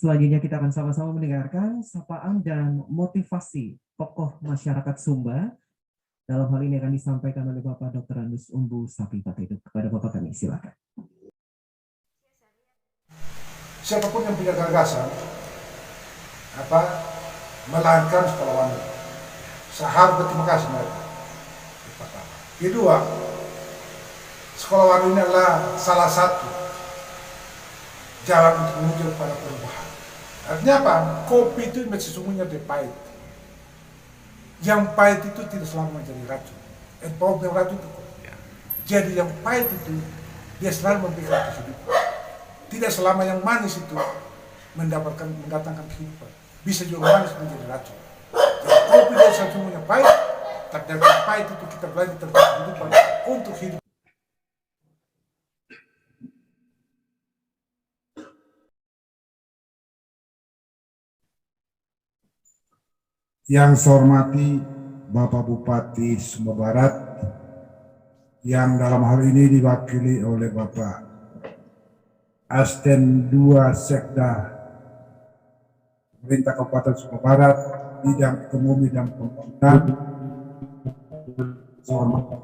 Selanjutnya kita akan sama-sama mendengarkan sapaan dan motivasi tokoh masyarakat Sumba. Dalam hal ini akan disampaikan oleh Bapak Dr. Andus Umbu Sapi Pateduk. Kepada Bapak kami, silakan. Siapapun yang punya gagasan melahirkan sekolah wanita, saya harus berterima kasih mereka. Kedua, sekolah wanita ini adalah salah satu jalan untuk menuju pada perubahan. Artinya apa? Kopi itu sesungguhnya dia pahit. Yang pahit itu tidak selalu menjadi racun. Yang racun itu kopi. Jadi yang pahit itu dia selalu memberikan kehidupan. Tidak selama yang manis itu mendatangkan kehidupan. Bisa juga manis menjadi racun. Jadi kopi dia sesungguhnya pahit. Tapi dari pahit itu kita belajar tentang kehidupan untuk hidup. Yang saya hormati Bapak Bupati Sumba Barat yang dalam hal ini diwakili oleh Bapak Asisten 2 Sekda Pemerintah Kabupaten Sumba Barat bidang ekonomi dan pembangunan. Saya hormati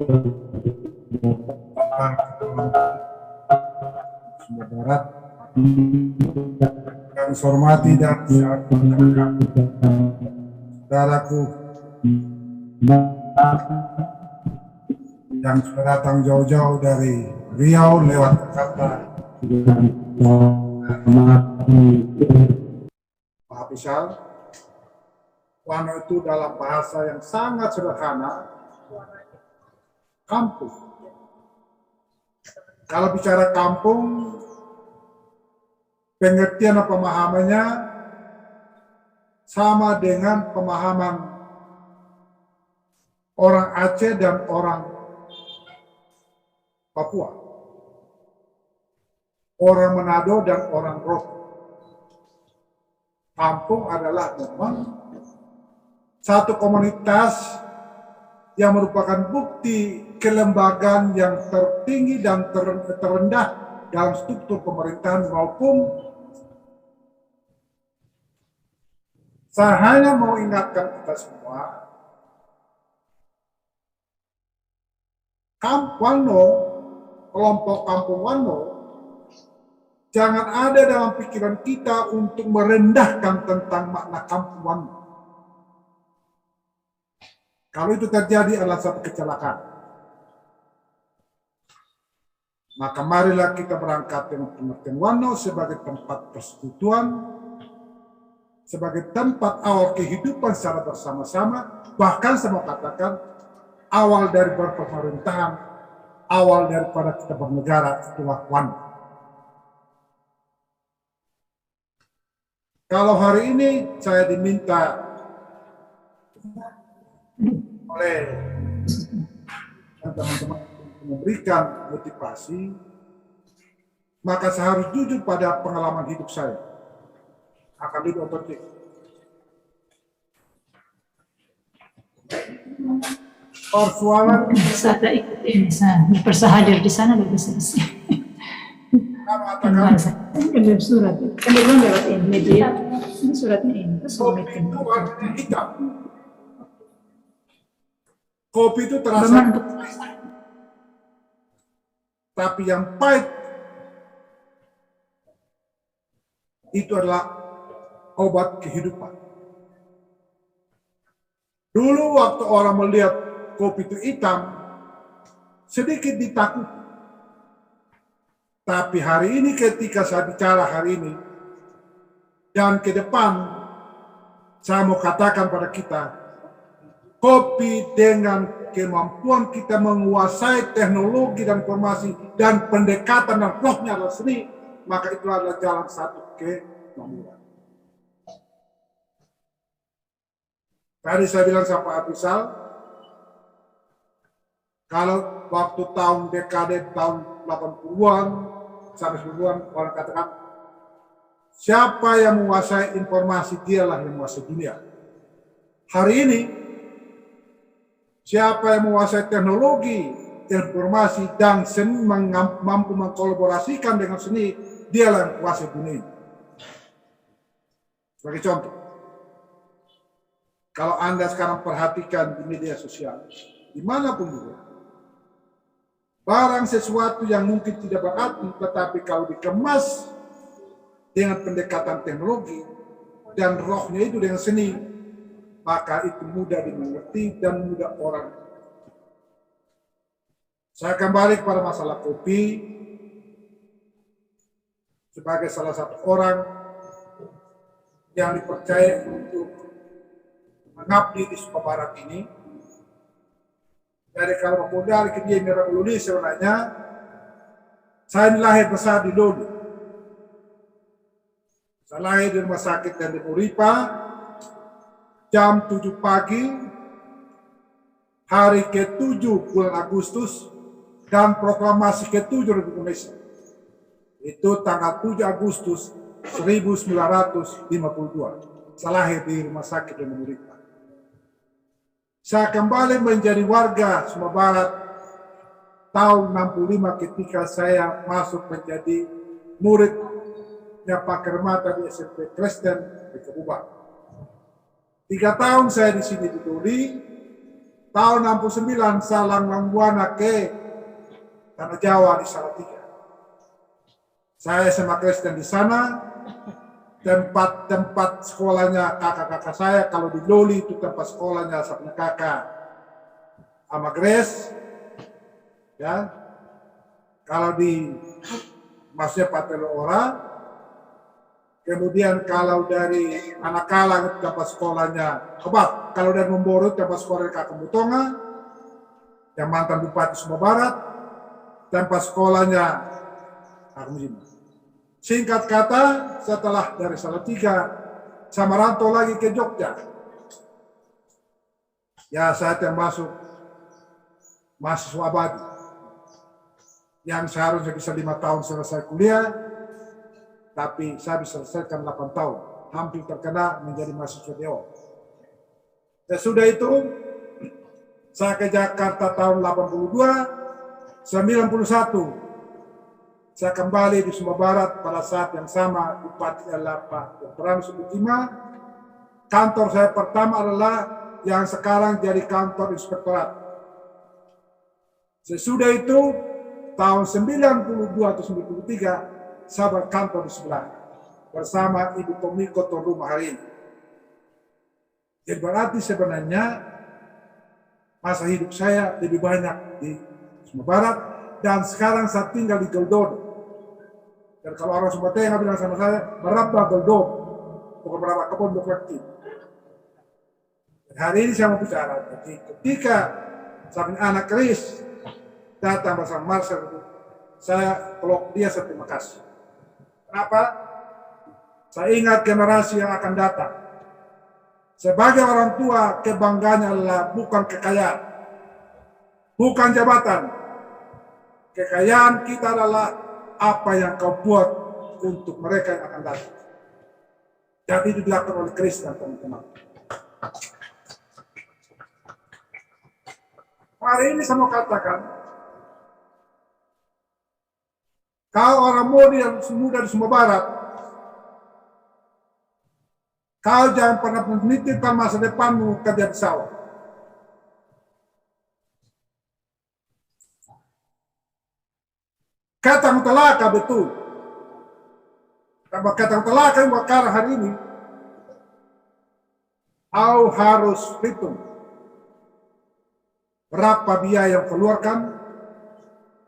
Bapak Sumba Barat yang saya hormati dan saya saudaraku yang sudah datang jauh-jauh dari Riau lewat Jakarta, Pak Afisal. Wano itu dalam bahasa yang sangat sederhana, kampung. Kalau bicara kampung, pengertian dan pemahamannya sama dengan pemahaman orang Aceh dan orang Papua, orang Manado dan orang Rote. Kampung adalah memang satu komunitas yang merupakan bukti kelembagaan yang tertinggi dan terendah dalam struktur pemerintahan maupun. Saya hanya mau ingatkan kita semua, kelompok kampung Wano, jangan ada dalam pikiran kita untuk merendahkan tentang makna kampung Wano. Kalau itu terjadi adalah satu kecelakaan. Maka marilah kita berangkat dengan pengertian Wano sebagai tempat persekutuan, sebagai tempat awal kehidupan secara bersama-sama, bahkan saya mau katakan awal dari berpemerintahan, awal daripada kita bernegara, itulah Wano. Kalau hari ini saya diminta oleh teman-teman memberikan motivasi, maka saya harus jujur pada pengalaman hidup saya. Akan lebih otentik. Persoalan bisa ada ikutin, bisa hadir di sana lebih selesai. Kirim surat, kan dia bilang lewat ini media, ini suratnya ini, terus kopi itu warnanya hitam. Kopi itu terasa, tapi yang pahit itu adalah obat kehidupan. Dulu waktu orang melihat kopi itu hitam, sedikit ditakuti. Tapi hari ini ketika saya bicara hari ini, dan ke depan, saya mau katakan pada kita, kopi dengan kemampuan kita menguasai teknologi dan informasi dan pendekatan dan rohnya adalah seni, maka itu adalah jalan satu kemakmuran. Tadi saya bilang sama Pak Afisal, kalau waktu tahun dekade tahun 80-an sampai 90-an orang katakan siapa yang menguasai informasi dialah yang menguasai dunia. Hari ini siapa yang menguasai teknologi, informasi dan seni mampu mengkolaborasikan dengan seni, dialah yang menguasai dunia. Sebagai contoh, kalau Anda sekarang perhatikan di media sosial, dimanapun juga, barang sesuatu yang mungkin tidak berarti, tetapi kalau dikemas dengan pendekatan teknologi dan rohnya itu dengan seni, maka itu mudah dimengerti dan mudah orang. Saya kembali kepada masalah kopi sebagai salah satu orang yang dipercaya untuk mengabdi di Sumba Barat ini. Dari kalau modal ke dia merah Luli sebenarnya, saya lahir besar di Luli. Saya lahir di rumah sakit dan di Muripa, jam 7 pagi, hari ke-7 bulan Agustus, dan proklamasi ke-7 Republik Indonesia. Itu tanggal 7 Agustus 1952. Saya lahir di rumah sakit dan di Muripa. Saya kembali menjadi warga Sumba Barat tahun 65 ketika saya masuk menjadi muridnya Pak Kermata di SMP Kristen di Kebuban. 3 tahun saya di sini di Duli. Tahun 69 saya langlang buana ke Tanah Jawa di Salatiga. Saya SMA Kristen di sana. Tempat sekolahnya kakak-kakak saya, kalau di Loli itu tempat sekolahnya sama kakak sama Grace, ya. Kalau di maksudnya Patelo Ora, kemudian kalau dari Anak-Kalang tempat sekolahnya Kebat, kalau dari Memboro tempat sekolah kakak Mutonga, yang mantan Bupati Sumba Barat, tempat sekolahnya Kakak Mujima. Singkat kata, setelah dari Salatiga, saya merantau lagi ke Jogja. Ya, saya termasuk mahasiswa abadi yang seharusnya bisa 5 tahun selesai kuliah, tapi saya bisa selesaikan 8 tahun, hampir terkena menjadi mahasiswa dewan. Sesudah itu, saya ke Jakarta tahun 82, 91. Saya kembali di Sumba Barat pada saat yang sama Bupati adalah Pak Dr. Subukima. Kantor saya pertama adalah yang sekarang jadi kantor inspektorat. Sesudah itu tahun 92 atau 93 saya berkantor di sebelah bersama Ibu Tomiko tuan rumah hari ini. Jadi berarti sebenarnya masa hidup saya lebih banyak di Sumba Barat dan sekarang saya tinggal di Geldodo. Dan kalau orang Sumba Tengah bilang sama saya, berapa Geldodo, bukan berapa kebun berarti. Hari ini saya mau bicara, jadi ketika sang anak Kris datang bersama Marcel, saya peluk dia, saya terima kasih. Kenapa? Saya ingat generasi yang akan datang. Sebagai orang tua, kebanggaannya adalah bukan kekayaan, bukan jabatan. Kekayaan kita adalah apa yang kau buat untuk mereka yang akan datang. Dan itu dilakukan oleh Kris dan teman-teman. Hari ini saya mau katakan, kau orang muda di Sumba Barat, kau jangan pernah menitipkan masa depanmu kerja di sawah. Kata mutalaka betul. Kalau kata mutalaka yang bakar hari ini, kau harus hitung berapa biaya yang keluarkan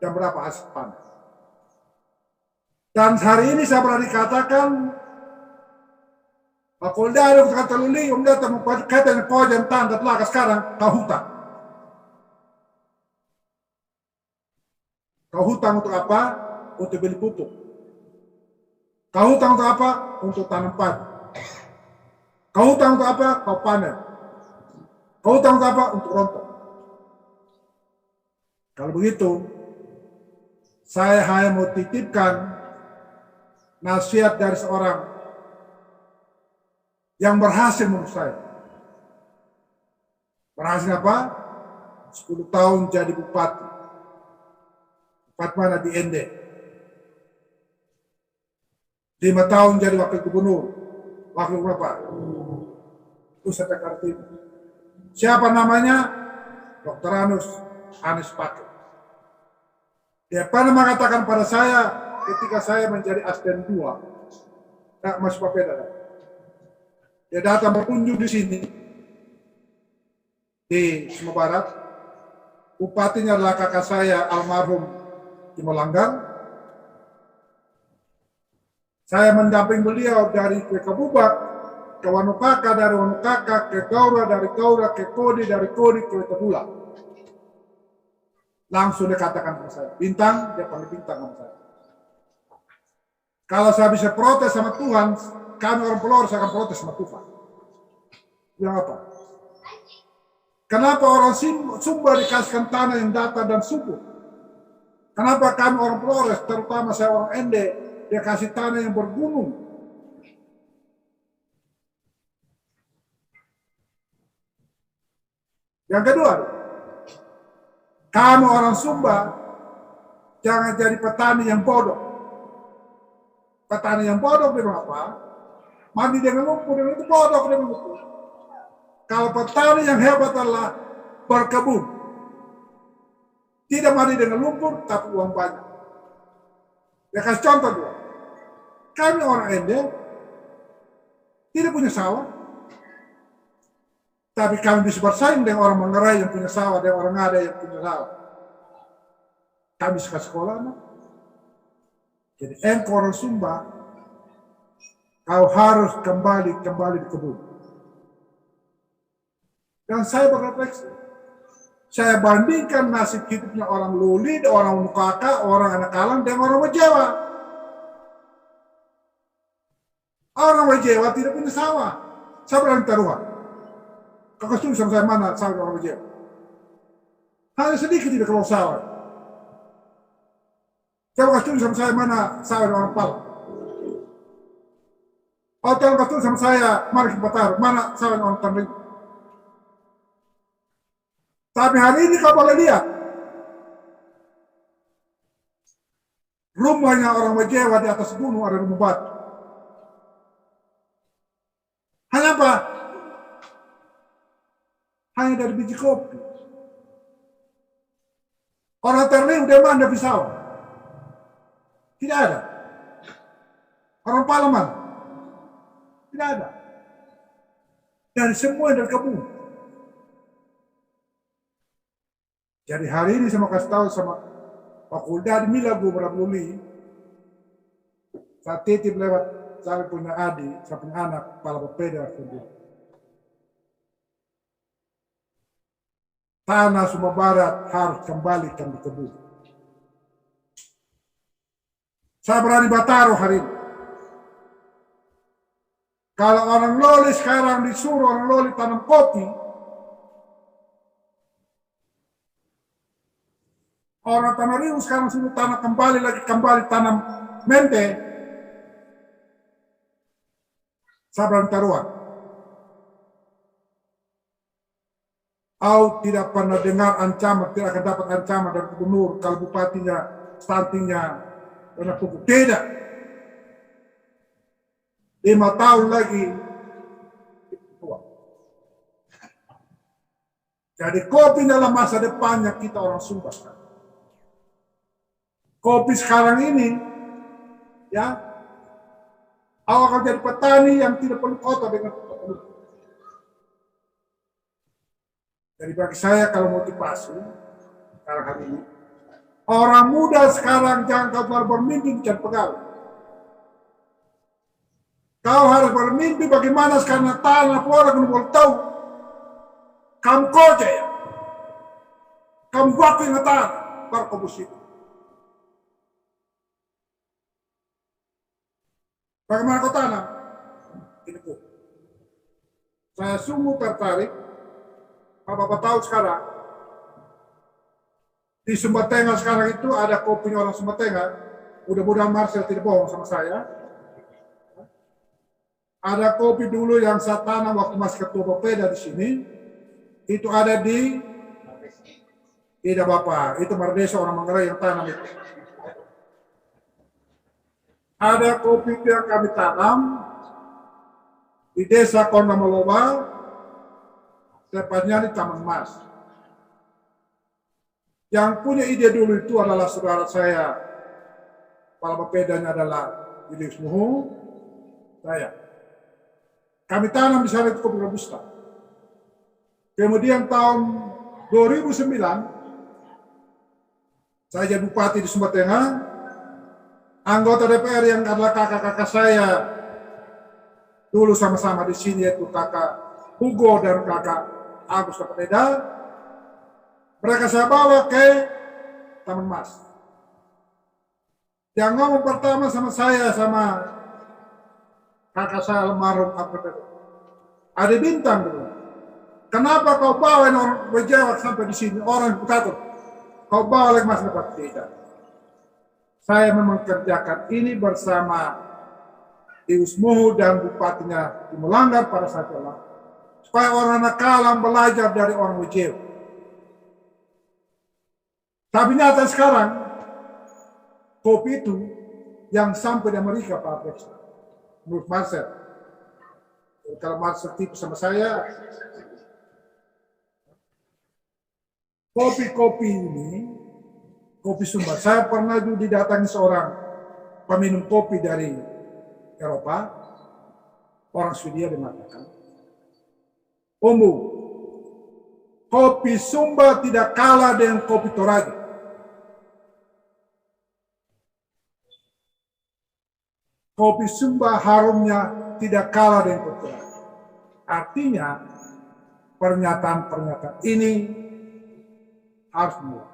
dan berapa hasil panen. Dan hari ini saya berani katakan, kalau dari kata luli, datang kata yang kau jangan tanda telaka sekarang, kau hutang. Kau hutang untuk apa? Untuk beli pupuk. Kau hutang untuk apa? Untuk tanam padi. Kau hutang untuk apa? Kau panen. Kau hutang untuk apa? Untuk rontok. Kalau begitu, saya hanya mau titipkan nasihat dari seorang yang berhasil menurut saya. Berhasil apa? 10 tahun jadi bupati. Mana di Ende. 5 tahun jadi wakil gubernur. wakil berapa? Pusat Kartini. Siapa namanya? Dr. Anis Pakai. Dia pernah mengatakan pada saya ketika saya menjadi asisten 2, Mas Papeda. Dia datang berkunjung di sini di Sumatera Barat. Bupatinya adalah kakak saya almarhum Timo Langgang. Saya mendamping beliau dari ke Kabubak, ke Wanukaka, dari Wanukaka, ke Gaura, dari Gaura, ke Kodi, dari Kodi, ke Tebula. Langsung dia katakan sama saya, Bintang, dia panggil Bintang sama saya. Kalau saya bisa protes sama Tuhan, kami orang Pelor, saya akan protes sama Tuhan. Yang apa? Kenapa orang Sumba dikasihkan tanah yang datar dan subur? Kenapa kami orang Flores, terutama saya orang Ende, dia kasih tanah yang bergunung? Yang kedua, kamu orang Sumba jangan jadi petani yang bodoh. Petani yang bodoh dengan apa? Mandi dengan lumpur, dengan itu bodoh dengan lumpur. Kalau petani yang hebat adalah berkebun, tidak mandi dengan lumpur, tapi uang banyak. Ya kasih contoh dulu. Kami orang Ende tidak punya sawah, tapi kami bisa bersaing dengan orang Manggarai yang punya sawah, dan orang Ngada yang punya sawah. Kami suka sekolah, nah. Jadi engkau orang Sumba, kau harus kembali di kebun. Dan saya berrefleksi, saya bandingkan nasib hidupnya orang Luli, orang Mukaka, orang Anak Kalang, dan orang Wajewa. Orang Wajewa tidak punya sawah. Saya berani taruhan. Kau setuju sama saya mana sawah orang Wajewa? Hanya sedikit tidak keluar sawah. Kau setuju sama saya mana sawah orang Palang? Atau kau setuju sama saya mana Kipatar, mana sawah orang Tanring? Tapi hari ini kau boleh lihat rumahnya orang Wajewa di atas gunung ada rumah batu. Hanya apa? Hanya dari biji kopi. Orang Terling udah mana pisau? Tidak ada. Orang Palaman? Tidak ada. Dan semua dari kebun. Jadi hari ini saya mau kasih tahu sama Pak Kulda di Mila gue berabuli. Saya titip lewat saya punya adik, saya punya anak, kepala Bapeda. Tanah Sumatera Barat harus kembalikan di kebun. Saya berani Bataro hari ini. Kalau orang Loli sekarang disuruh orang Loli tanam kopi, orang Tamariu sekarang sudah kembali tanam mente. Sabar taruhan. Au tidak pernah dengar ancaman, tidak akan dapat ancaman dari gubernur kalau bupatinya, stuntingnya, kena pupuk. Tidak. 5 tahun lagi. Jadi kopi dalam masa depannya kita orang Sumba sekarang. Kopi sekarang ini, ya, awak akan jadi petani yang tidak perlu kota dengan kopi. Jadi bagi saya kalau motivasi sekarang hari ini, orang muda sekarang jangan kau terlalu bermimpi mencari pegawai. Kau harus bermimpi bagaimana sekarang tanah orang yang boleh tahu. Kamu kerja ya, kamu waktu yang tanah baru kau bersih. Bagaimana kau tanam? Ini bu. Saya sungguh tertarik. Bapak tahu sekarang di Sumba Tengah sekarang itu ada kopinya orang Sumba Tengah. Mudah-mudahan Marcel tidak bohong sama saya. Ada kopi dulu yang saya tanam waktu masih ketua Bapeda di sini. Itu ada di tidak Bapak. Itu Mardesa orang Manggarai yang tanam itu. Ada kopi yang kami tanam di desa Kondamaloba, tepatnya di Taman Mas. Yang punya ide dulu itu adalah saudara saya, kepala bapedanya adalah Julius Muhu, saya. Kami tanam di sana itu kopi robusta. Kemudian tahun 2009, saya jadi bupati di Sumba Tengah. Anggota DPR yang adalah kakak-kakak saya dulu sama-sama di sini, yaitu kakak Hugo dan kakak Agus Kapeda. Mereka saya bawa ke Taman Mas. Yang ngomong pertama sama saya, sama kakak saya almarhum Kapeda, ada Bintang dulu. Kenapa kau bawa orang berjawab sampai di sini, orang takut? Kau bawa lagi Mas dapat tidak? Saya memang kerjakan ini bersama Ius Muhu dan bupatinya di Melanggar pada saat itu, supaya orang Nakalam belajar dari orang Wejeu. Tapi nyata sekarang kopi itu yang sampai di Amerika, Pak Alex, menurut Marcel. Kalau Marcel tipu sama saya, kopi-kopi ini, kopi Sumba. Saya pernah juga didatangi seorang peminum kopi dari Eropa, orang Swedia, dia mengatakan, Ombu, kopi Sumba tidak kalah dengan kopi Toraja. Kopi Sumba harumnya tidak kalah dengan kopi Toraja. Artinya, pernyataan-pernyataan ini harus mulai.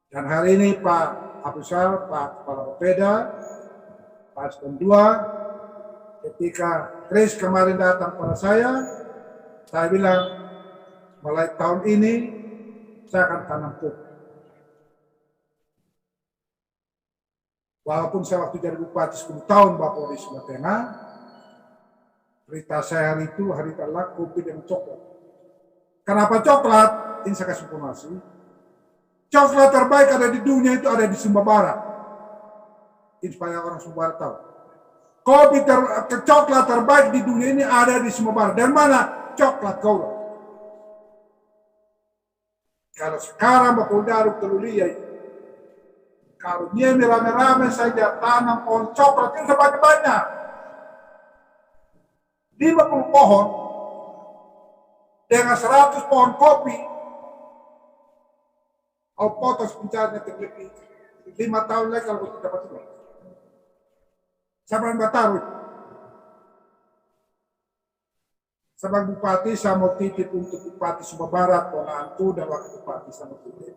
Dan hari ini Pak Abusal, Pak Kepala Bapeda, Pak Aspen II, ketika Chris kemarin datang pada saya bilang, mulai tahun ini saya akan tanam kopi. Walaupun saya waktu jadi bupati 10 tahun Bapak di Sumba Tengah, berita saya hari itu adalah kopi dengan coklat. Kenapa coklat? Ini saya kasih informasi. Coklat terbaik ada di dunia itu ada di Sumba Barat. Ini supaya orang Sumba Barat tahu. Kopi coklat terbaik di dunia ini ada di Sumba Barat. Dan mana? Coklat Gaula. Kalau sekarang Bapak Daruk Telulia, kalau dia rame-rame saja tanam pohon coklat itu sebanyak-banyak. 50 pohon dengan 100 pohon kopi. Kalau potos pencaranya terlebih 5 tahun lagi kalau kita dapat uang. Saya Bataru. Sebagai bupati saya mau titip untuk Bupati Sumba Barat, Ponantu dan Wakil Bupati sama titip.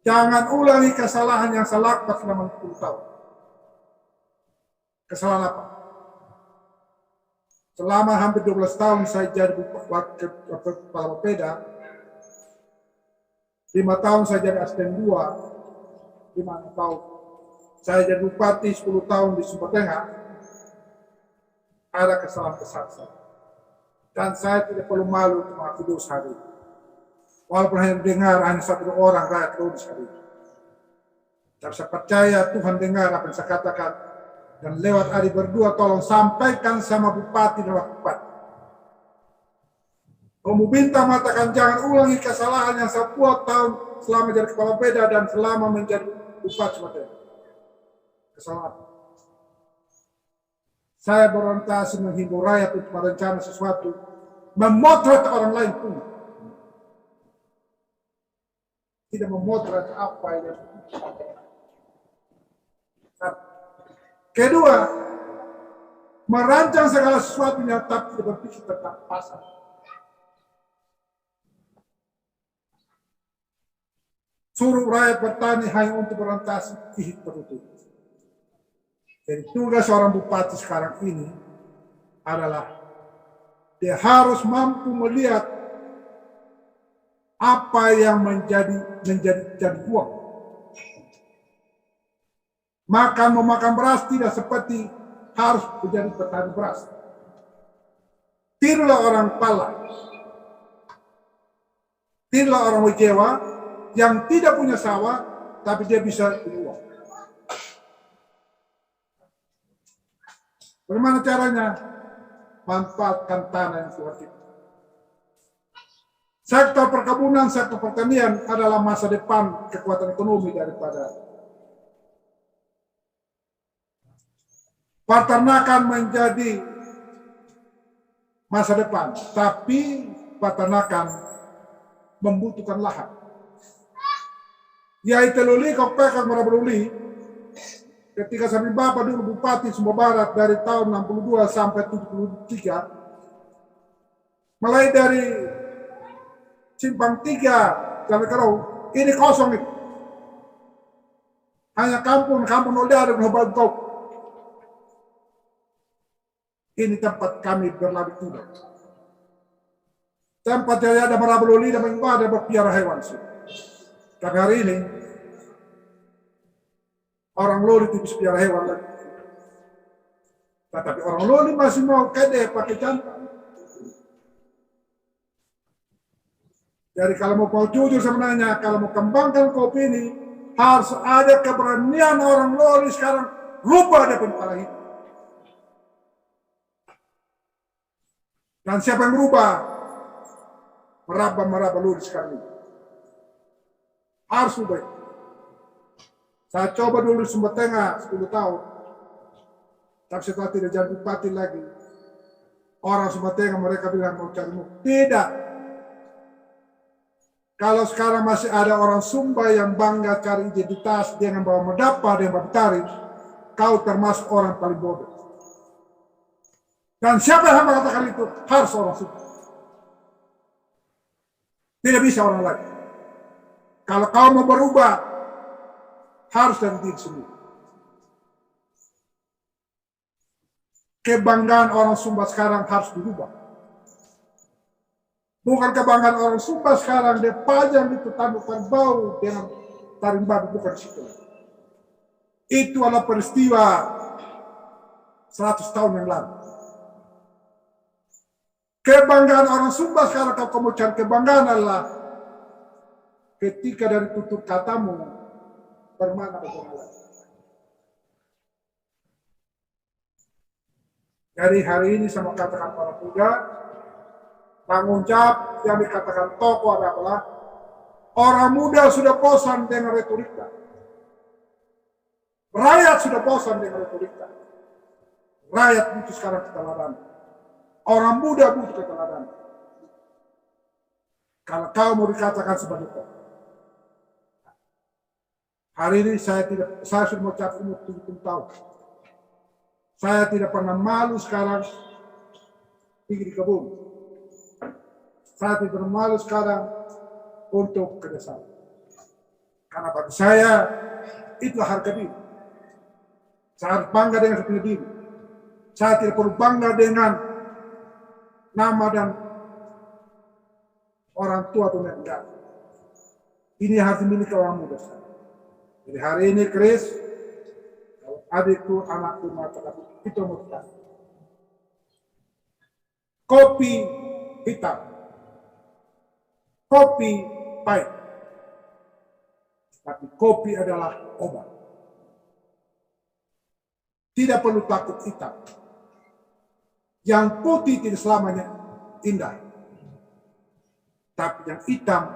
Jangan ulangi kesalahan yang saya lakukan selama 10 tahun. Kesalahan apa? Selama hampir 12 tahun saya jadi Wakil Kepala Bapeda. 5 tahun saya jadi Aspen II, 5 tahun saya jadi bupati, 10 tahun di Sumba Tengah. Ada kesalahan-kesalahan. Dan saya tidak perlu malu untuk mengaku dosa hari ini. Walaupun hanya dengar hanya 1 orang rakyat Indonesia hari ini. Tapi saya percaya Tuhan dengar apa yang saya katakan. Dan lewat hari berdua tolong sampaikan sama bupati dan wakil bupati. Kamu Bintang mengatakan jangan ulangi kesalahan yang saya buat tahun selama jadi kepala beda dan selama menjadi bupati Sumatera. Kesalahan. Saya berorientasi menghimbau rakyat untuk merencana sesuatu, memotret orang lain pun. Tidak memotret apa yang kedua, merancang segala sesuatunya tapi tidak berpikir tentang pasar. Suruh rakyat bertani hanya untuk berorientasi ihit tertutup. Jadi tugas seorang bupati sekarang ini adalah dia harus mampu melihat apa yang menjadi uang. Memakan beras tidak seperti harus menjadi petani beras. Tirulah orang Pala, tirulah orang Wejewa yang tidak punya sawah, tapi dia bisa punya uang. Bagaimana caranya? manfaatkan tanah yang Tuhan cipta. Sektor perkebunan, sektor pertanian adalah masa depan kekuatan ekonomi daripada peternakan menjadi masa depan, tapi peternakan membutuhkan lahan. Yaitu luli kau pekan merabuli ketika kami Bapak dulu Bupati Sumba Barat dari tahun 62 sampai 73, mulai dari Simpang 3 sampai Kerau, ini kosong itu. Hanya kampung udah ada Hobantop. Ini tempat kami berlalu tidak. Tempat yang ada merabuli dan mengibadah berpiara hewan. Tapi hari ini orang Loli itu bisa piara hewan lagi. Tetapi orang Loli masih mau kede pakai jantan. Jadi kalau mau jujur sebenarnya, kalau mau kembangkan kopi ini, harus ada keberanian orang Loli sekarang rubah dari kepala hidup. Dan siapa yang berubah? Meraba Loli sekarang ini. Harus ubah. Saya coba dulu di Sumba Tengah 10 tahun. Tapi setelah tidak jadi bupati lagi, orang Sumba Tengah mereka bilang mau cari muka. Tidak. Kalau sekarang masih ada orang Sumba yang bangga cari identitas dengan bawa medapa dan bawa betari, kau termasuk orang paling bodoh. Dan siapa yang mengatakan itu? Harus orang Sumba. Tidak bisa orang lain. Kalau kau mau berubah, harus dari diri sendiri. Kebanggaan orang Sumba sekarang harus dirubah. Bukan kebanggaan orang Sumba sekarang, dia pajang itu tandukan bau dengan taring babi, bukan situ. Itu adalah peristiwa 100 tahun yang lalu. Kebanggaan orang Sumba sekarang, kalau kamu cari kebanggaan adalah ketika dari tutur katamu bermakna berjalan. Jadi hari ini sama katakan para muda, tanggung jawab yang dikatakan tokoh adalah orang muda sudah bosan dengan retorika. Rakyat sudah bosan dengan retorika. Rakyat butuh sekarang keteladanan. Orang muda butuh keteladanan. Kalau kau mau dikatakan sebagai tokoh. Hari ini saya sudah mencapai umur 70 tahun. Saya tidak pernah malu sekarang pergi di kebun. Saya tidak pernah malu sekarang untuk ke desa. Karena bagi saya itulah harga diri. Saya harus bangga dengan saya punya diri. Saya tidak perlu bangga dengan nama dan orang tua atau negara. Ini harus dimiliki orang muda. Jadi hari ini Chris, adikku, anakku mengatakan itu motivasi. Kopi hitam, kopi pahit, tapi kopi adalah obat. Tidak perlu takut hitam. Yang putih tidak selamanya indah, tapi yang hitam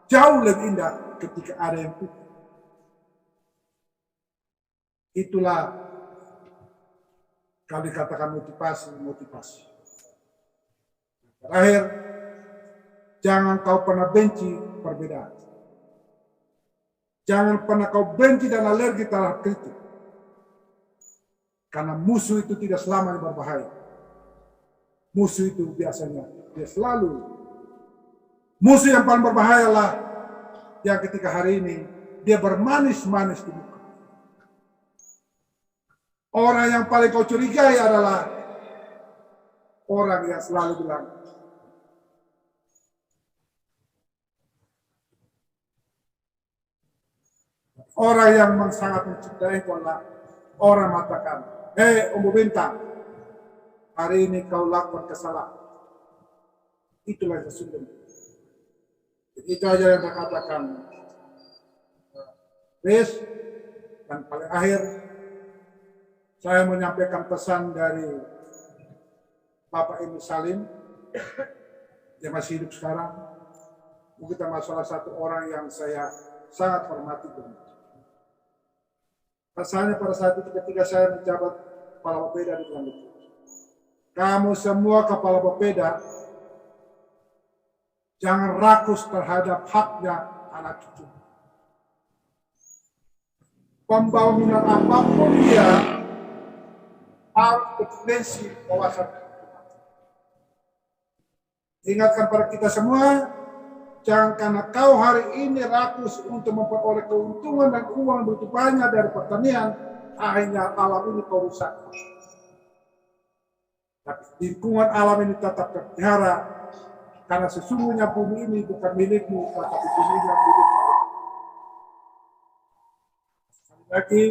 jauh lebih indah ketika ada yang putih. Itulah kalau dikatakan motivasi. Terakhir, jangan kau pernah benci perbedaan. Jangan pernah kau benci dan alergi terhadap kritik. Karena musuh itu tidak selamanya berbahaya. Musuh itu biasanya dia selalu. Musuh yang paling berbahaya lah yang ketika hari ini dia bermanis-manis di muka. Orang yang paling kau curigai adalah orang yang selalu bilang, orang yang sangat mencintai itu adalah orang mengatakan, hei Umbu Bintang, hari ini kau lakukan kesalahan. Itulah yang sesungguhnya. Itu aja yang saya katakan. Chris, dan paling akhir, saya menyampaikan pesan dari Bapak Emi Salim, dia masih hidup sekarang. Mungkin salah satu orang yang saya sangat hormati. Rasanya pada saat itu ketika saya menjabat kepala Bapeda di Langit, kamu semua kepala Bapeda jangan rakus terhadap haknya anak cucu. Pembangunan apapun dia harus bertendensi wawasan. Ingatkan pada kita semua, jangan karena kau hari ini rakus untuk memperoleh keuntungan dan uang begitu banyak dari pertanian, akhirnya alam ini kau rusak. Tapi lingkungan alam ini tetap terpelihara, karena sesungguhnya bumi ini bukan milikmu, tetapi bumi yang milikmu. Sekali lagi,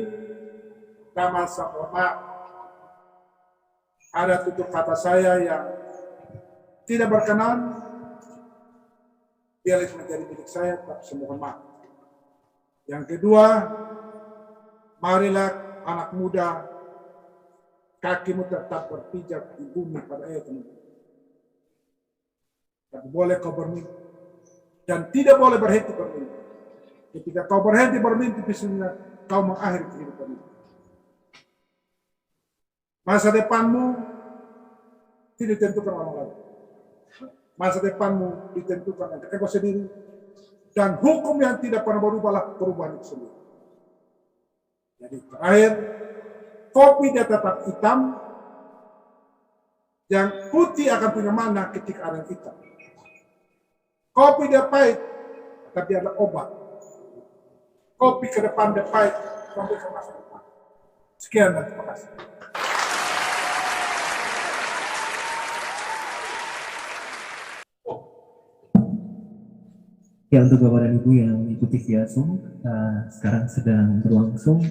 nama sama ada tutur kata saya yang tidak berkenan, biarlah menjadi milik saya, tapi saya mohon maaf. Yang kedua, marilah anak muda, kakimu tetap berpijak di bumi pada ayat-ayat. Tapi boleh kau bermimpi dan tidak boleh berhenti bermimpi. Ketika kau berhenti bermimpi, biasanya kau mengakhiri kehidupan itu. Masa depanmu tidak ditentukan orang lain. Masa depanmu ditentukan oleh kau sendiri, dan hukum yang tidak pernah berubahlah perubahan itu sendiri. Jadi terakhir, kopi dia tetap hitam, yang putih akan punya mana ketika ada yang hitam. Kopi dia pahit, tapi adalah obat. Kopi ke depan dia pahit, kopi ke masa depan. Sekian dan terima kasih. Ya, untuk Bapak dan Ibu yang mengikuti via Zoom, sekarang sedang berlangsung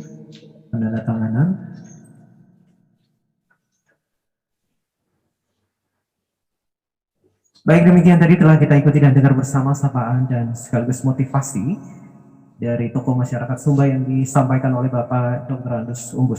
penandatanganan. Baik, demikian tadi telah kita ikuti dan dengar bersama sapaan dan sekaligus motivasi dari tokoh masyarakat Sumba yang disampaikan oleh Bapak Dr. Andus Umbus